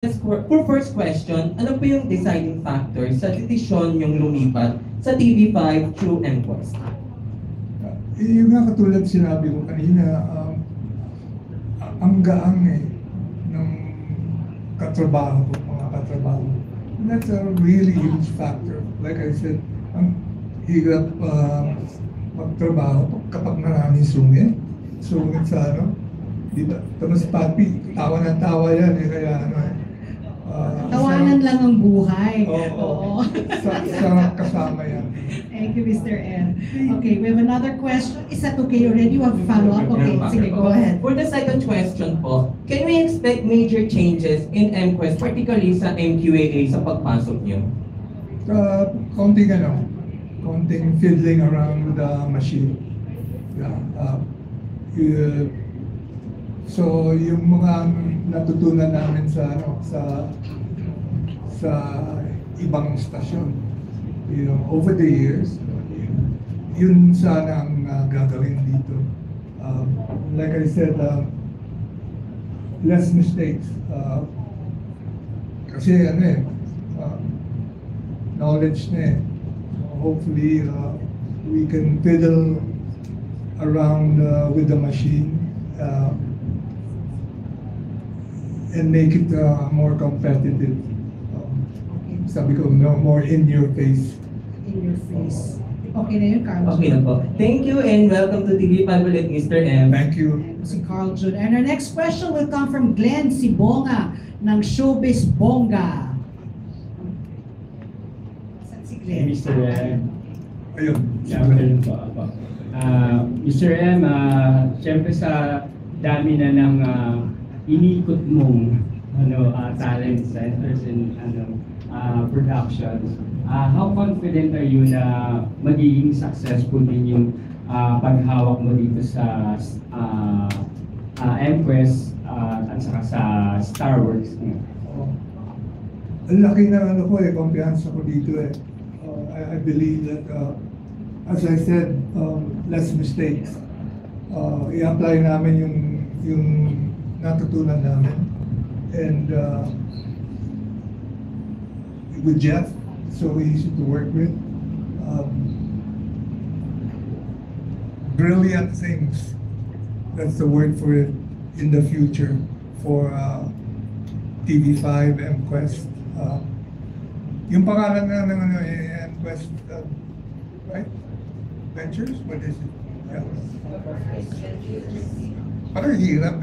For first question, ano po yung deciding factor sa desisyon yung lumipat sa TV5 through MQuest? Yung nga katulad sinabi ko kanina, ang gaang ng katrabaho ko, mga katrabaho. And that's a really huge factor. Like I said, ang hirap magtrabaho kapag maraming sungit. Sungit sa ano. Diba? Tapos Papi, tawa ng tawa yan kaya ano Tawanan lang ang buhay. Oo. Sarap kasama yan. Thank you, Mr. M. Okay, we have another question. Is that okay already? You have a follow-up? Okay, sige, go ahead. For the second question po, can we expect major changes in MQuest, particularly sa MQAA sa pagpasok niyo? Konting fiddling around with the machine. So yung mga natutunan namin sa ibang stasyon, over the years, yun sana ang gagawin dito. Like I said, less mistakes. Kasi knowledge na hopefully we can fiddle around with the machine and make it more competitive. Sabi ko, more in your face. In your face. Okay na yun, Carl. Okay na po. Thank you and welcome to TV5 ulit, Mr. M. Thank you. And si Carl Jun. And our next question will come from Glenn Sibonga ng Showbiz Bonga. Saan si Glenn? Mr. M. Ayun. Ayun po. Mr. M, siyempre sa dami na ng inikot mong talent centers and productions, how confident are you na magiging successful din yung paghawak mo dito sa MQuest at saka sa Star Wars? Ang laki na kumpiyansa ko dito I believe that, as I said, less mistakes. I-apply namin yung natutunan namin. And with Jeff, so easy to work with. Brilliant things. That's the word for it in the future for TV5, MQuest. Yung pangalan na ng MQuest, right? Ventures? What is it? Yeah. Parang hirap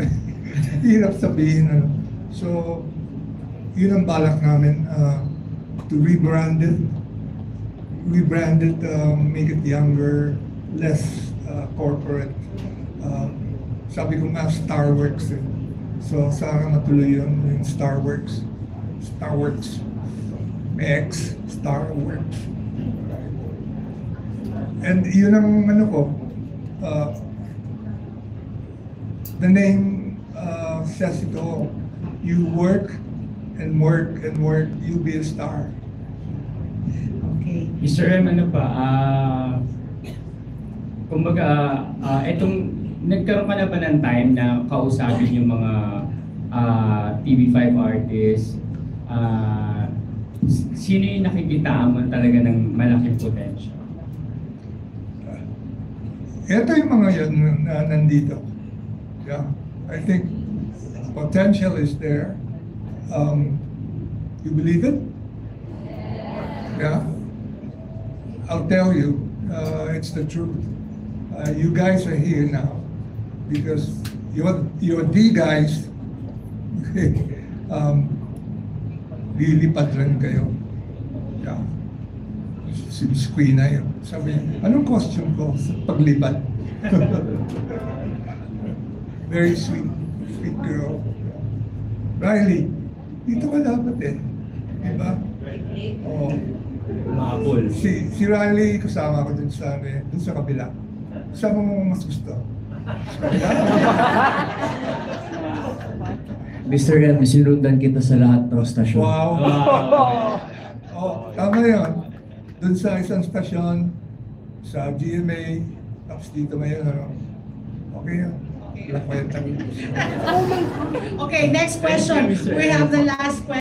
hirap sabihin. So, yun ang balak namin. To rebrand it, make it younger, less corporate. Sabi ko nga, Starworks. So, sana matuloy yung Starworks. Starworks. May X, Starworks. And yun ang the name says it all. You work and work and work, you'll be a star. Okay. Mr. M, kumbaga, nagkaroon ka na ba ng time na kausapin yung mga TV5 artists? Sino yung nakikitaan mo talaga ng malaking potential? Ito yung mga yan na nandito. Yeah, I think potential is there. You believe it? Yeah. I'll tell you, it's the truth. You guys are here now because you're the guys. Lilipad rin kayo. Yeah. Si Miss Queen na yun. Sabi niya, anong costume ko sa paglipad? Very sweet. Sweet girl. Riley, dito ka dapat Diba? Oo. Maapol. Si Riley, kasama ko dun sa kabila. Saan mo mas gusto? Sa kabila? Mr. M, sinundan kita sa lahat ng stasyon. Wow! Tama yun. Dun sa isang stasyon, sa GMA, tapos dito ngayon, okay yun. Okay. La kwenta mo. Okay, next question. We have the last question.